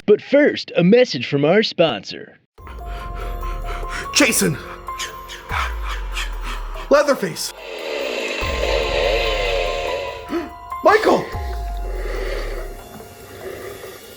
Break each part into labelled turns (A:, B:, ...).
A: But first, a message from our sponsor.
B: Jason! Leatherface! Michael!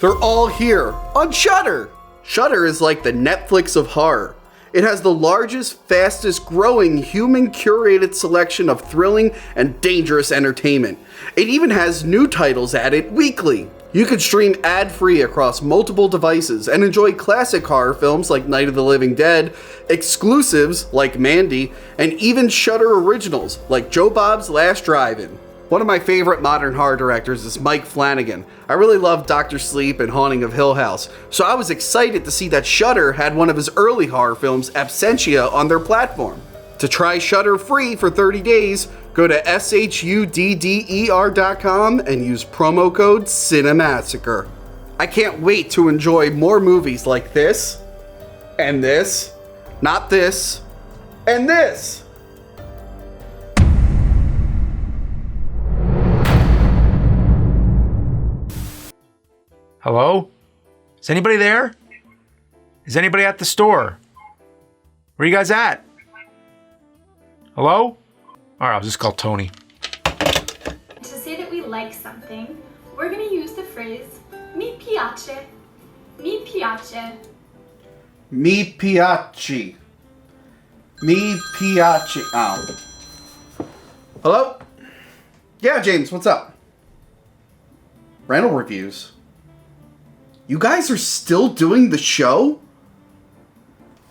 B: They're all here on Shudder! Shudder is like the Netflix of horror. It has the largest, fastest growing human curated selection of thrilling and dangerous entertainment. It even has new titles added weekly. You can stream ad-free across multiple devices and enjoy classic horror films like Night of the Living Dead, exclusives like Mandy, and even Shudder originals like Joe Bob's Last Drive-In. One of my favorite modern horror directors is Mike Flanagan. I really love Dr. Sleep and Haunting of Hill House, so I was excited to see that Shudder had one of his early horror films, Absentia, on their platform. To try Shudder free for 30 days, go to shudder.com and use promo code Cinemassacre. I can't wait to enjoy more movies like this, and this, not this, and this.
C: Hello? Is anybody there? Is anybody at the store? Where you guys at? Hello? Alright, I'll just call Tony.
D: To say that we like something, we're going to use the phrase mi piace. Mi piace.
B: Mi piace. Mi piace. Oh. Hello? Yeah, James, what's up? Rental reviews. You guys are still doing the show?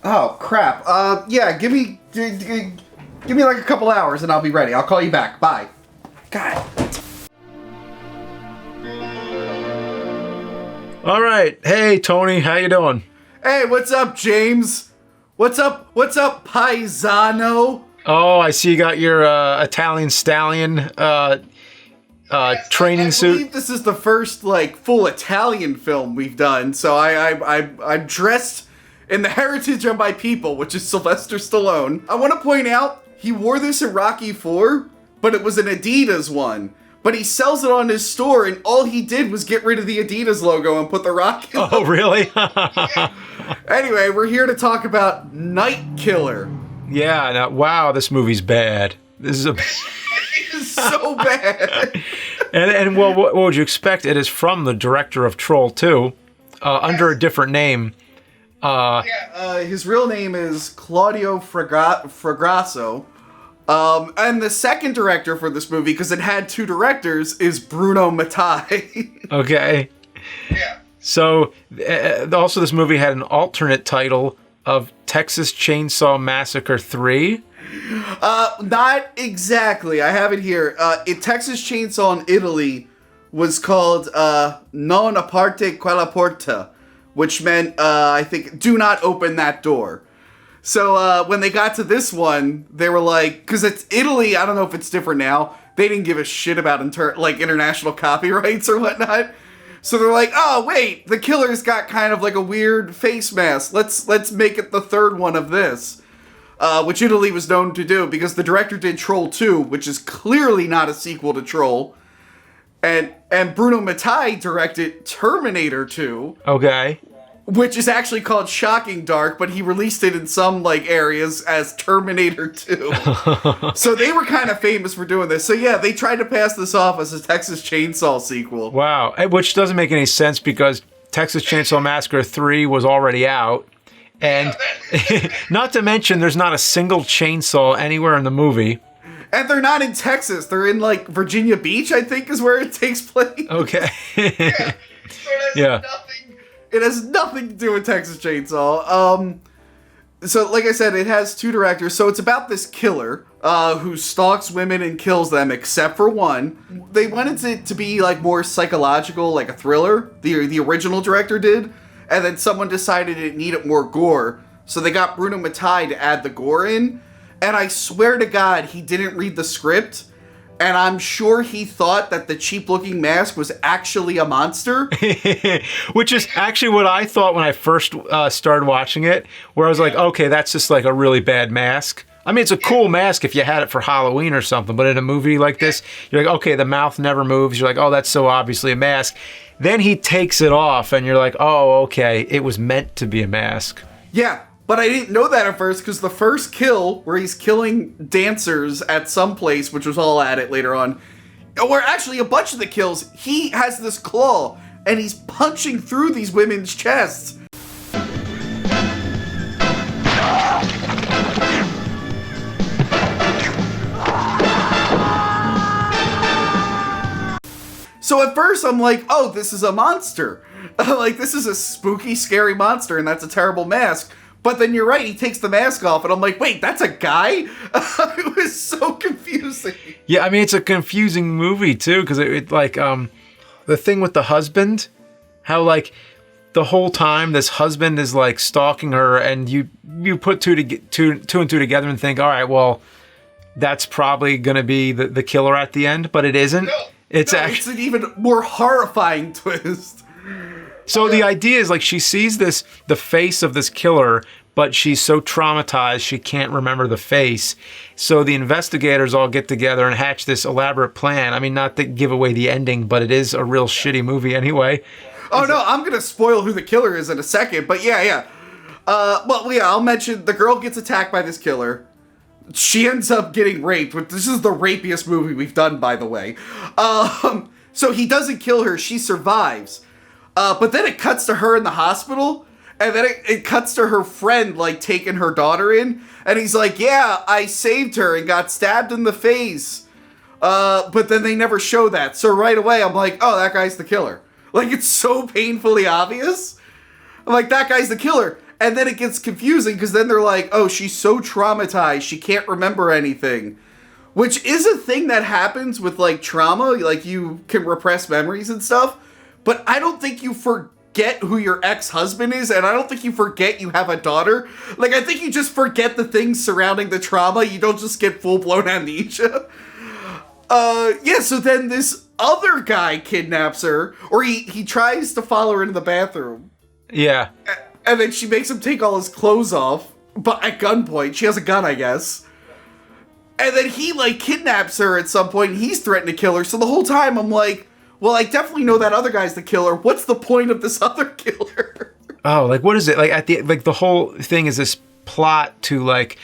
B: Oh, crap. Yeah, give me like a couple hours and I'll be ready. I'll call you back. Bye. God.
C: All right. Hey, Tony. How you doing?
B: Hey, what's up, James? What's up, paisano?
C: Oh, I see you got your Italian stallion training suit.
B: I believe this is the first full Italian film we've done, so I'm dressed in the heritage of my people, which is Sylvester Stallone. I want to point out he wore this in Rocky IV, but it was an Adidas one. But he sells it on his store, and all he did was get rid of the Adidas logo and put the Rocky logo.
C: Oh, really?
B: Anyway, we're here to talk about Night Killer.
C: Yeah. Now, wow, this movie's bad. This is
B: It's so bad.
C: And well, what would you expect? It is from the director of Troll 2, under a different name.
B: His real name is Claudio Fragasso. And the second director for this movie, because it had two directors, is Bruno Mattei.
C: Okay.
B: Yeah.
C: So, also this movie had an alternate title of Texas Chainsaw Massacre 3.
B: Not exactly. I have it here. Texas Chainsaw in Italy was called Non Aparte Quella Porta, which meant, I think, do not open that door. So when they got to this one, they were like, because it's Italy, I don't know if it's different now, they didn't give a shit about international copyrights or whatnot. So they're like, oh wait, the killer's got kind of like a weird face mask. Let's make it the third one of this. Which Italy was known to do, because the director did Troll 2, which is clearly not a sequel to Troll. And Bruno Mattei directed Terminator 2.
C: Okay.
B: Which is actually called Shocking Dark, but he released it in some areas as Terminator 2. So they were kind of famous for doing this. So yeah, they tried to pass this off as a Texas Chainsaw sequel.
C: Wow. Which doesn't make any sense because Texas Chainsaw Massacre 3 was already out. And not to mention, there's not a single chainsaw anywhere in the movie.
B: And they're not in Texas. They're in Virginia Beach, I think, is where it takes place.
C: Okay.
B: Yeah. So it has nothing to do with Texas Chainsaw. So like I said, it has two directors. So it's about this killer who stalks women and kills them, except for one. They wanted it to be more psychological, like a thriller. The original director did. And then someone decided it needed more gore. So they got Bruno Mattei to add the gore in. And I swear to God, he didn't read the script. And I'm sure he thought that the cheap-looking mask was actually a monster.
C: Which is actually what I thought when I first started watching it. Where I was like, okay, that's just a really bad mask. I mean, it's a cool mask if you had it for Halloween or something, but in a movie like this, you're like, okay, the mouth never moves. You're like, oh, that's so obviously a mask. Then he takes it off, and you're like, oh, okay, it was meant to be a mask.
B: Yeah, but I didn't know that at first, because the first kill, where he's killing dancers at some place, which was all at it later on, or actually a bunch of the kills, he has this claw, and he's punching through these women's chests. So at first I'm like, oh, this is a monster. Like, this is a spooky, scary monster, and that's a terrible mask. But then you're right, he takes the mask off, and I'm like, wait, that's a guy? It was so confusing.
C: Yeah, I mean, it's a confusing movie, too, because it like, the thing with the husband, how, like, the whole time this husband is, like, stalking her, and you put two and two together and think, all right, well, that's probably going to be the killer at the end, but it isn't.
B: No.
C: It's
B: It's an even more horrifying twist.
C: So the idea is, like, she sees the face of this killer, but she's so traumatized she can't remember the face. So the investigators all get together and hatch this elaborate plan. I mean, not to give away the ending, but it is a real shitty movie anyway.
B: Oh, no, I'm going to spoil who the killer is in a second, but yeah. I'll mention the girl gets attacked by this killer. She ends up getting raped, but this is the rapiest movie we've done, by the way. So he doesn't kill her, she survives. But then it cuts to her in the hospital, and then it cuts to her friend, like, taking her daughter in, and he's like, yeah, I saved her and got stabbed in the face. But then they never show that, so right away I'm like, oh, that guy's the killer. Like, it's so painfully obvious. I'm like, that guy's the killer. And then it gets confusing, because then they're like, oh, she's so traumatized, she can't remember anything. Which is a thing that happens with, like, trauma, like, you can repress memories and stuff, but I don't think you forget who your ex-husband is, and I don't think you forget you have a daughter. Like, I think you just forget the things surrounding the trauma, you don't just get full-blown amnesia. So then this other guy kidnaps her, or he tries to follow her into the bathroom.
C: Yeah.
B: And then she makes him take all his clothes off, but at gunpoint. She has a gun, I guess. And then he, like, kidnaps her at some point, and he's threatening to kill her. So the whole time I'm like, well, I definitely know that other guy's the killer. What's the point of this other killer?
C: Oh, like, what is it? Like, the whole thing is this plot to, like,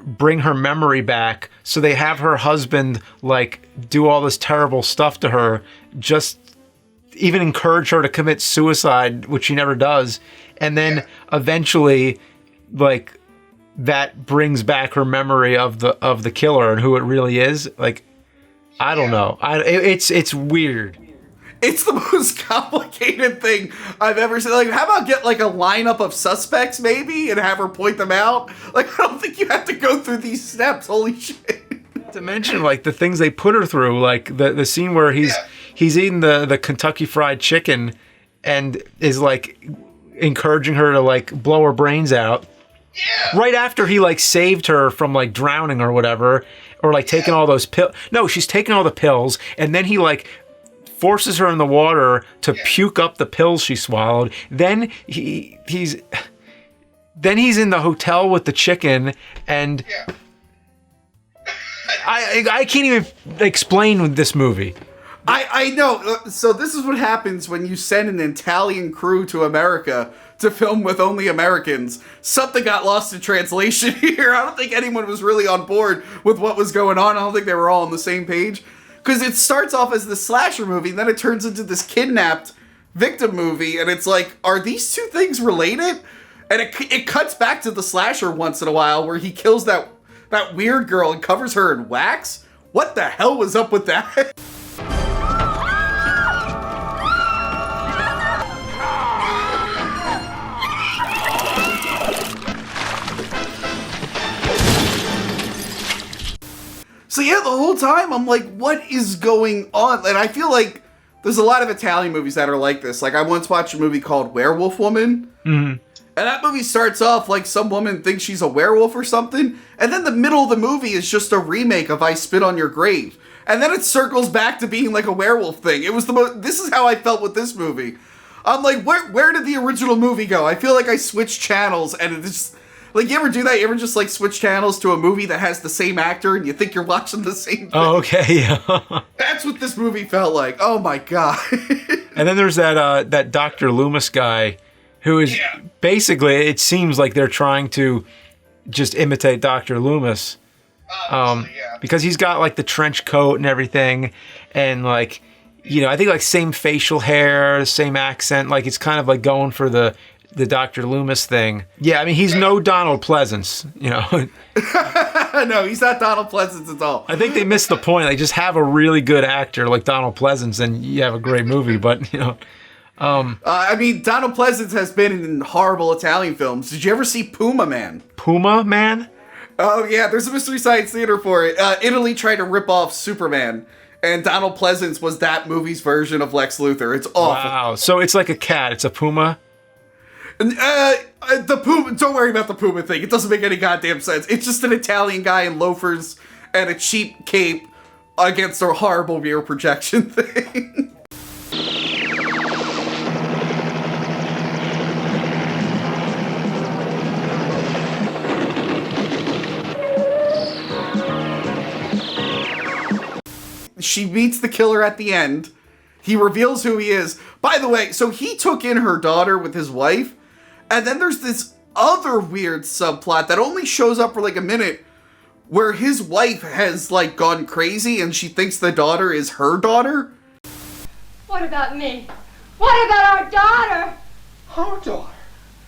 C: bring her memory back. So they have her husband, like, do all this terrible stuff to her, just even encourage her to commit suicide, which she never does. And then eventually, like, that brings back her memory of the killer and who it really is. Like, I don't know. It's weird.
B: It's the most complicated thing I've ever seen. Like, how about get, like, a lineup of suspects, maybe, and have her point them out? Like, I don't think you have to go through these steps. Holy shit.
C: Not to mention, like, the things they put her through, like the scene where he's eating the Kentucky Fried Chicken and is, like, encouraging her to, like, blow her brains out. Yeah. Right after he, like, saved her from, like, drowning or whatever, or, like, taking all those pills. No, she's taking all the pills, and then he, like, forces her in the water to puke up the pills she swallowed. Then he's in the hotel with the chicken, and I can't even explain this movie.
B: I know. So this is what happens when you send an Italian crew to America to film with only Americans. Something got lost in translation here. I don't think anyone was really on board with what was going on. I don't think they were all on the same page. Because it starts off as the slasher movie, then it turns into this kidnapped victim movie, and it's like, are these two things related? And it cuts back to the slasher once in a while, where he kills that weird girl and covers her in wax? What the hell was up with that? So yeah, the whole time I'm like, what is going on? And I feel like there's a lot of Italian movies that are like this. Like, I once watched a movie called Werewolf Woman. Mm-hmm. And that movie starts off like some woman thinks she's a werewolf or something. And then the middle of the movie is just a remake of I Spit on Your Grave. And then it circles back to being like a werewolf thing. It was this is how I felt with this movie. I'm like, where did the original movie go? I feel like I switched channels and Like, you ever do that? You ever just, like, switch channels to a movie that has the same actor and you think you're watching the same thing?
C: Oh, okay, yeah.
B: That's what this movie felt like. Oh, my God.
C: And then there's that Dr. Loomis guy who is basically, it seems like they're trying to just imitate Dr. Loomis. Because he's got, like, the trench coat and everything. And, like, you know, I think, like, same facial hair, same accent. Like, it's kind of, like, going for the Dr. Loomis thing. Yeah, I mean, he's no Donald Pleasance, you know.
B: No, he's not Donald Pleasance at all.
C: I think they missed the point. They just have a really good actor like Donald Pleasance, and you have a great movie. But, you know.
B: I mean, Donald Pleasance has been in horrible Italian films. Did you ever see Puma Man?
C: Puma Man?
B: Oh, yeah, there's a Mystery Science Theater for it. Italy tried to rip off Superman, and Donald Pleasance was that movie's version of Lex Luthor. It's awful.
C: Wow, so it's like a cat. It's a puma?
B: The Puma, don't worry about the Puma thing. It doesn't make any goddamn sense. It's just an Italian guy in loafers and a cheap cape against a horrible rear projection thing. She meets the killer at the end. He reveals who he is. By the way, so he took in her daughter with his wife, and then there's this other weird subplot that only shows up for like a minute, where his wife has like gone crazy and she thinks the daughter is her daughter.
E: What about me? What about our daughter?
F: Our daughter?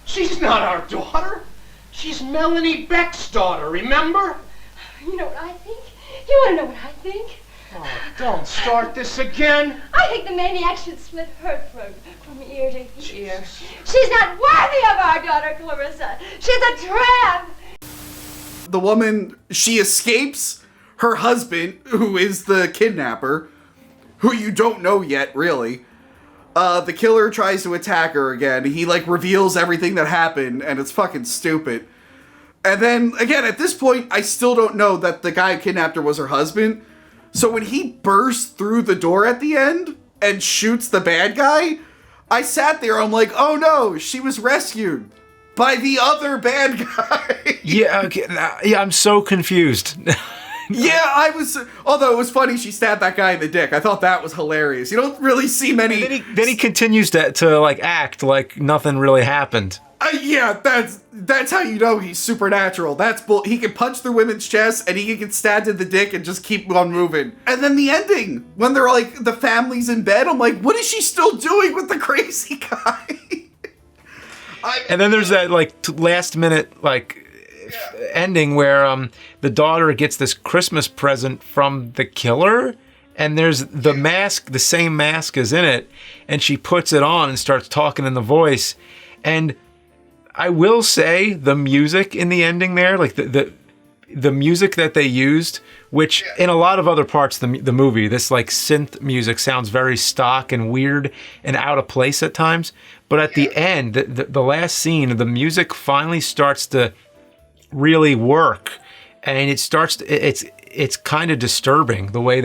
F: She's not our daughter. She's Melanie Beck's daughter, remember?
E: You know what I think? You want to know what I think?
F: Oh, don't start this again.
E: I think the maniac should slit her throat from ear to ear. She's not worthy of our daughter, Clarissa. She's a tramp.
B: The woman, she escapes her husband, who is the kidnapper, who you don't know yet, really. The killer tries to attack her again. He, like, reveals everything that happened, and it's fucking stupid. And then, again, at this point, I still don't know that the guy who kidnapped her was her husband. So when he bursts through the door at the end and shoots the bad guy, I sat there, I'm like, oh no, she was rescued by the other bad guy.
C: Yeah, okay, yeah, I'm so confused.
B: Yeah, I was, although it was funny she stabbed that guy in the dick. I thought that was hilarious. You don't really see many...
C: Then he continues to like, act like nothing really happened.
B: Yeah, that's how you know he's supernatural. He can punch through women's chests, and he can get stabbed in the dick and just keep on moving. And then the ending, when they're like, the family's in bed, I'm like, what is she still doing with the crazy guy?
C: And then there's that, like, last minute, like, ending where the daughter gets this Christmas present from the killer, and there's the mask, the same mask is in it, and she puts it on and starts talking in the voice. And I will say the music in the ending there, like the music that they used, which in a lot of other parts of the movie, this like synth music sounds very stock and weird and out of place at times. But at the end, the last scene, the music finally starts to really work, and it's kind of disturbing the way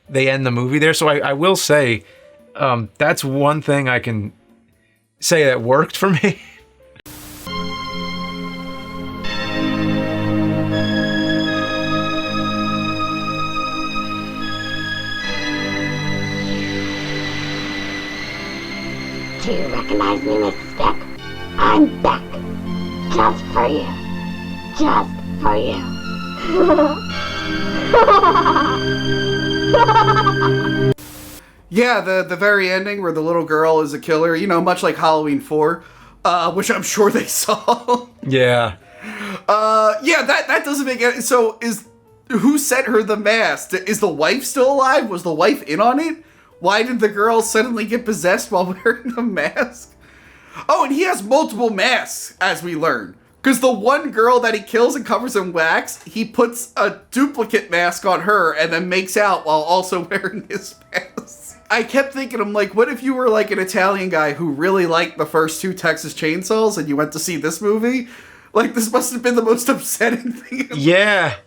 C: they end the movie there. So I will say that's one thing I can say that worked for me.
G: Do you recognize me, Mrs. Beck? I'm Beck. Just for you. Just for you.
B: Yeah, the very ending where the little girl is a killer, you know, much like Halloween 4, which I'm sure they saw.
C: Yeah.
B: Yeah, that doesn't make any... So, who sent her the mask? Is the wife still alive? Was the wife in on it? Why did the girl suddenly get possessed while wearing the mask? Oh, and he has multiple masks, as we learn. Because the one girl that he kills and covers in wax, he puts a duplicate mask on her and then makes out while also wearing his mask. I kept thinking, I'm like, what if you were like an Italian guy who really liked the first two Texas Chainsaws and you went to see this movie? Like, this must have been the most upsetting thing.
C: Yeah.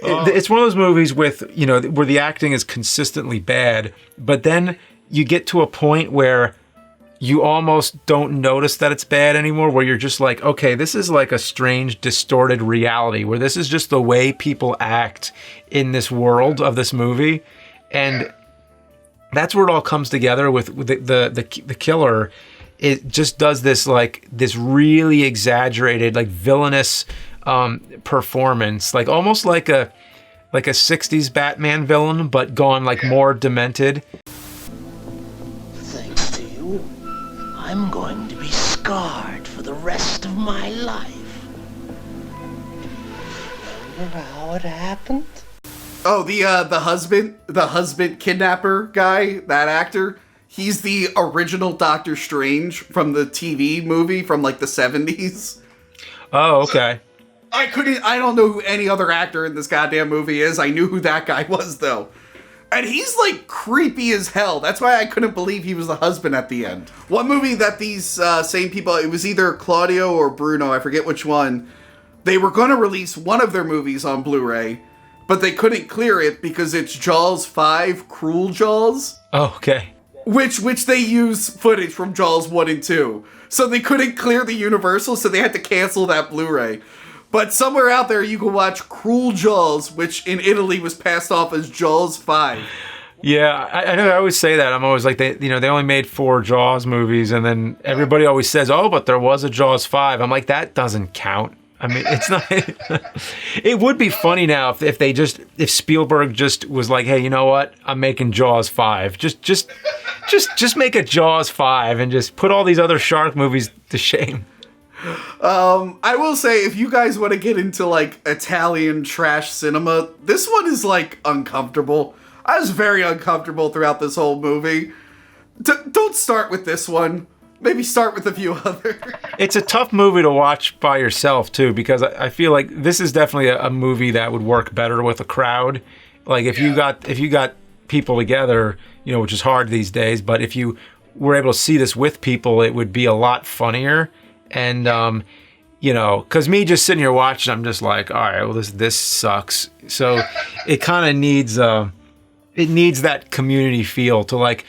C: It's one of those movies with, you know, where the acting is consistently bad, but then you get to a point where you almost don't notice that it's bad anymore, where you're just like, okay, this is like a strange, distorted reality, where this is just the way people act in this world of this movie. And that's where it all comes together with the killer. It just does this like this really exaggerated, like villainous performance, like almost like a 60s Batman villain, but gone like more demented.
H: Thanks to you, I'm going to be scarred for the rest of my life. Remember how it happened?
B: Oh, the husband kidnapper guy, that actor, he's the original Doctor Strange from the TV movie from like the 70s.
C: Oh, okay.
B: I don't know who any other actor in this goddamn movie is. I knew who that guy was though. And he's like creepy as hell. That's why I couldn't believe he was the husband at the end. One movie that these same people, it was either Claudio or Bruno, I forget which one, they were going to release one of their movies on Blu-ray, but they couldn't clear it because it's Jaws 5, Cruel Jaws.
C: Oh, okay.
B: Which they use footage from Jaws 1 and 2. So they couldn't clear the Universal, so they had to cancel that Blu-ray. But somewhere out there you can watch Cruel Jaws, which in Italy was passed off as Jaws 5.
C: Yeah, I know. I always say that. I'm always like, they only made 4 Jaws movies, and then everybody always says, oh, but there was a Jaws 5. I'm like, that doesn't count. I mean, it's not. It would be funny now if Spielberg just was like, hey, you know what? I'm making Jaws 5. Just make a Jaws 5 and just put all these other shark movies to shame.
B: I will say, if you guys want to get into like Italian trash cinema, this one is like uncomfortable. I was very uncomfortable throughout this whole movie. Don't start with this one. Maybe start with a few other.
C: It's a tough movie to watch by yourself too, because I feel like this is definitely a movie that would work better with a crowd. Like if you got people together, which is hard these days, but if you were able to see this with people, it would be a lot funnier. And because me just sitting here watching, I'm just like, all right, well this sucks. So it kind of needs that community feel to like.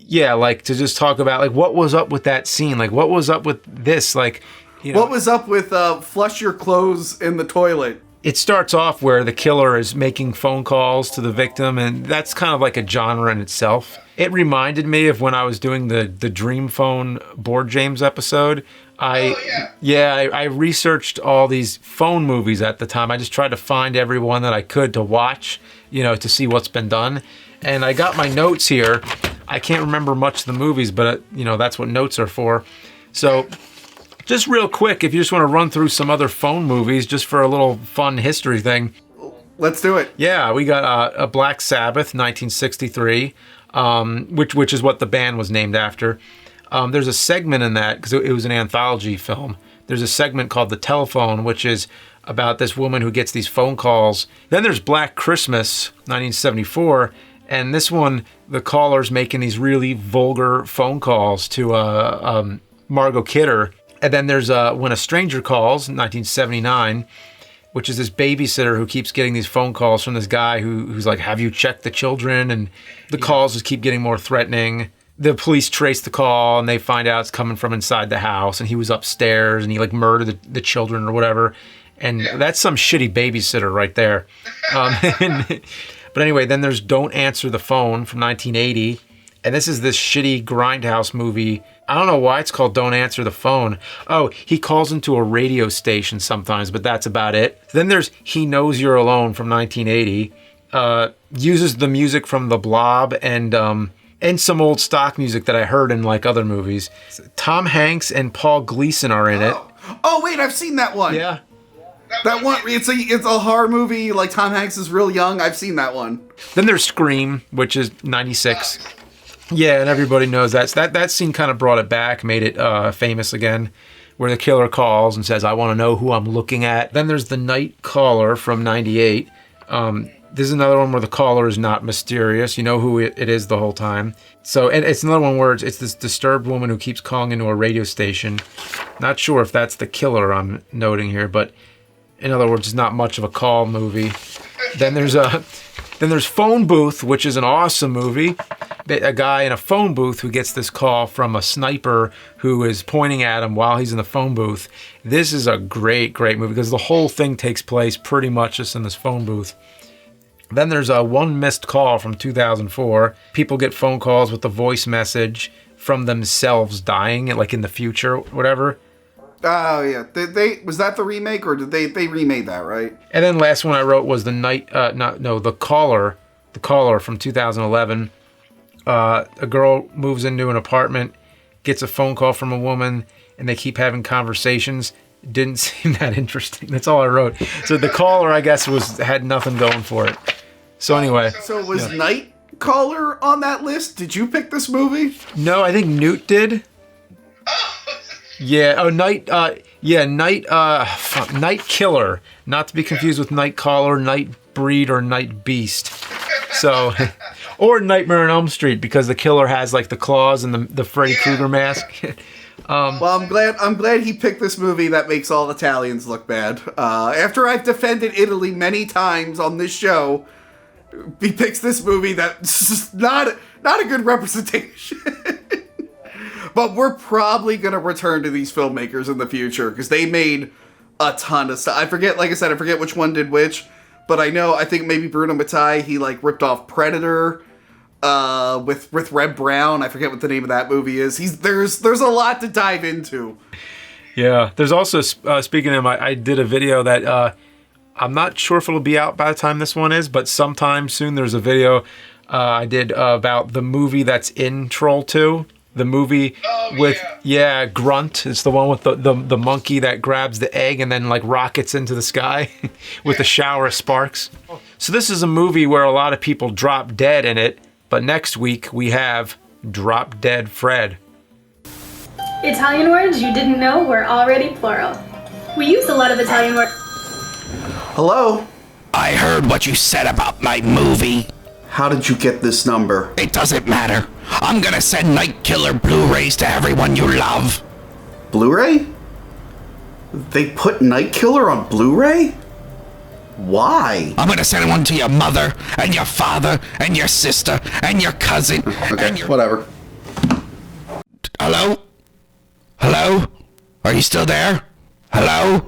C: Yeah, like to just talk about like what was up with that scene, like what was up with this, like
B: what was up with flush your clothes in the toilet.
C: It starts off where the killer is making phone calls to the victim, and that's kind of like a genre in itself. It reminded me of when I was doing the Dream Phone Board James episode. I researched all these phone movies at the time. I just tried to find every one that I could to watch, to see what's been done. And I got my notes here. I can't remember much of the movies, but that's what notes are for. So just real quick, if you just want to run through some other phone movies just for a little fun history thing.
B: Let's do it.
C: Yeah, we got a Black Sabbath, 1963, which is what the band was named after. There's a segment in that, because it was an anthology film. There's a segment called The Telephone, which is about this woman who gets these phone calls. Then there's Black Christmas, 1974. And this one, the caller's making these really vulgar phone calls to Margot Kidder. And then there's When a Stranger Calls, 1979, which is this babysitter who keeps getting these phone calls from this guy who's like, have you checked the children? And the calls just keep getting more threatening. The police trace the call, and they find out it's coming from inside the house, and he was upstairs, and he like murdered the children or whatever. And that's some shitty babysitter right there. But anyway, then there's Don't Answer the Phone from 1980. And this is this shitty grindhouse movie. I don't know why it's called Don't Answer the Phone. Oh, he calls into a radio station sometimes, but that's about it. Then there's He Knows You're Alone from 1980. Uses the music from The Blob and some old stock music that I heard in like other movies. Tom Hanks and Paul Gleason are in it.
B: Oh wait, I've seen that one.
C: Yeah.
B: That one, it's a horror movie, like Tom Hanks is real young. I've seen that one.
C: Then there's Scream, which is 96. Yeah, and everybody knows that scene kind of brought it back, made it famous again, where the killer calls and says, I want to know who I'm looking at. Then there's The Night Caller from 98. This is another one where the caller is not mysterious. You know who it is the whole time. So, and it's another one where it's this disturbed woman who keeps calling into a radio station. Not sure if that's the killer I'm noting here, but in other words, it's not much of a call movie. Then there's Phone Booth, which is an awesome movie. A guy in a phone booth who gets this call from a sniper who is pointing at him while he's in the phone booth. This is a great movie because the whole thing takes place pretty much just in this phone booth. Then there's a One Missed Call from 2004. People get phone calls with a voice message from themselves dying, like in the future, whatever.
B: Oh, yeah. Was that the remake, or did they remade that, right?
C: And then last one I wrote was The Caller from 2011. A girl moves into an apartment, gets a phone call from a woman, and they keep having conversations. Didn't seem that interesting. That's all I wrote. So The Caller, I guess, had nothing going for it. So anyway.
B: So was Nightcaller on that list? Did you pick this movie?
C: No, I think Newt did. Yeah. Oh, Night Killer. Not to be confused with Nightcaller, Nightbreed, or Night Beast. So, or Nightmare on Elm Street, because the killer has like the claws and the Freddy Krueger mask.
B: Well, I'm glad he picked this movie that makes all Italians look bad. After I've defended Italy many times on this show, he picks this movie that's not a good representation. But we're probably going to return to these filmmakers in the future because they made a ton of stuff. I forget which one did which, but I think maybe Bruno Mattei, he like ripped off Predator with Red Brown. I forget what the name of that movie is. There's a lot to dive into.
C: Yeah, there's also, speaking of him, I did a video that I'm not sure if it'll be out by the time this one is, but sometime soon there's a video I did about the movie that's in Troll 2. The movie Grunt. It's the one with the monkey that grabs the egg and then like rockets into the sky with a shower of sparks. So this is a movie where a lot of people drop dead in it, but next week we have Drop Dead Fred.
D: Italian words you didn't know were already plural. We use a lot of Italian words.
B: Hello?
H: I heard what you said about my movie.
B: How did you get this number?
H: It doesn't matter. I'm gonna send Night Killer Blu-rays to everyone you love.
B: Blu-ray? They put Night Killer on Blu-ray? Why?
H: I'm gonna send one to your mother, and your father, and your sister, and your cousin.
B: Okay, whatever.
H: Hello? Hello? Are you still there? Hello?